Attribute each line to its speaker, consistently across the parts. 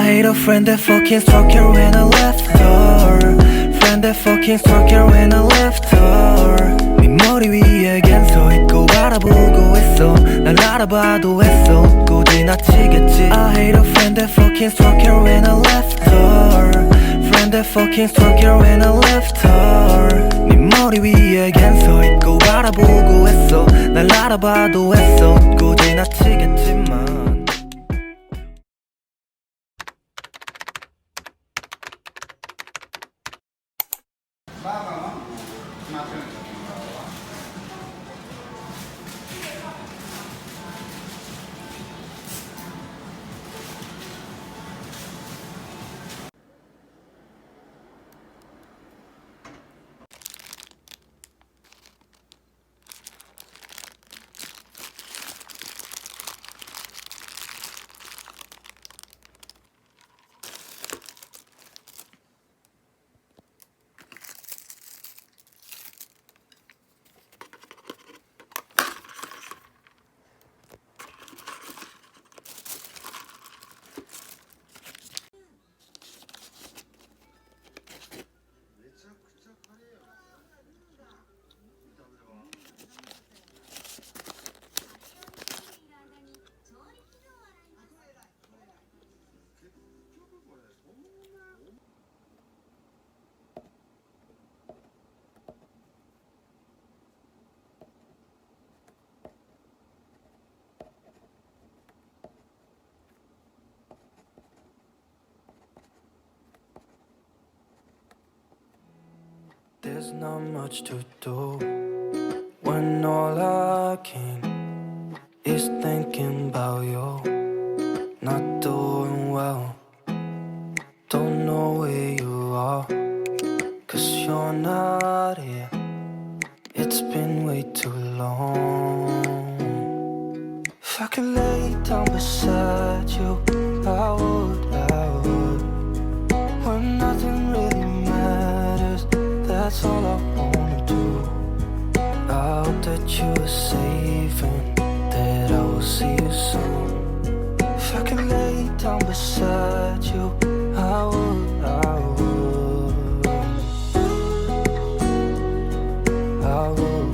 Speaker 1: I hate a friend that fucking struck her when I left her. Friend that fucking struck her when I left her. 네 머리 위에 겐 서있고 바라보고 있어. 날 알아봐도 했어. 곧 지나치겠지. I hate a friend that fucking struck her when I left her. Friend that fucking struck her when I left her. 네 머리 위에 겐 서있고 바라보고 했어. 날 알아봐도 했어. 곧 지나치겠지만. There's not much to do when all I can is thinking about you. Not doing well, don't know where you are, 'cause you're not here. It's been way too long. If I could lay down beside you, I would, when nothing really matters. That's all I wanna do. I hope that you are safe and that I will see you soon. If I could lay down beside you, I would, I would, I would, I would.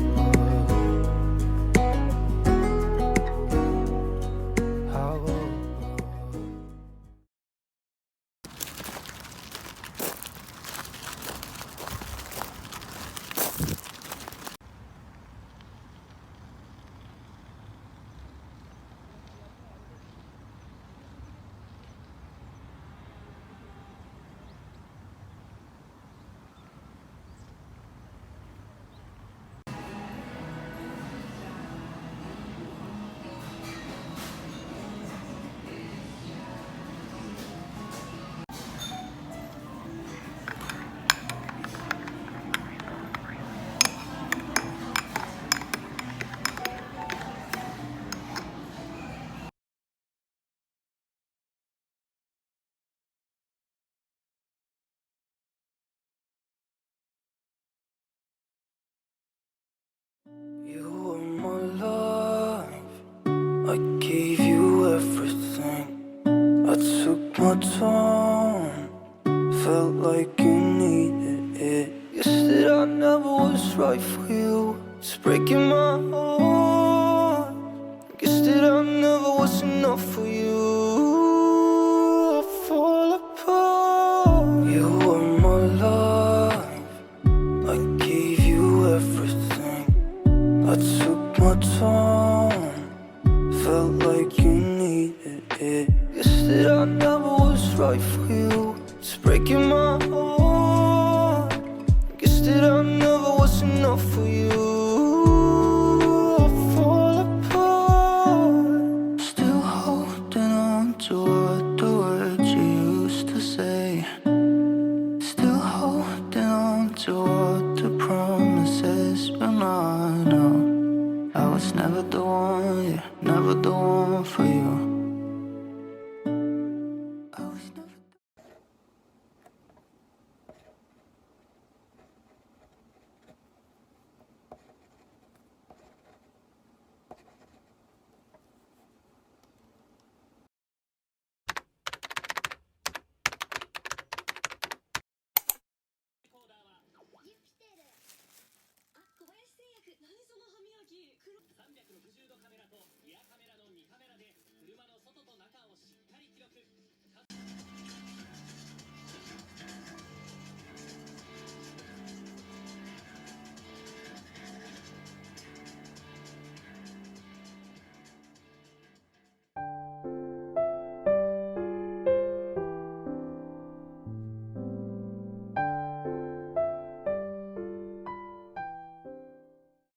Speaker 1: You were my life, I gave you everything. I took my time, felt like you needed it. You said I never was right for you, it's breaking my heart. Guess that I never was enough for you. I fall apart. You were my life, I gave you everything. I took my time, felt like you needed it. You said I never was right for you, it's breaking my heart. Guess that I never was enough for you.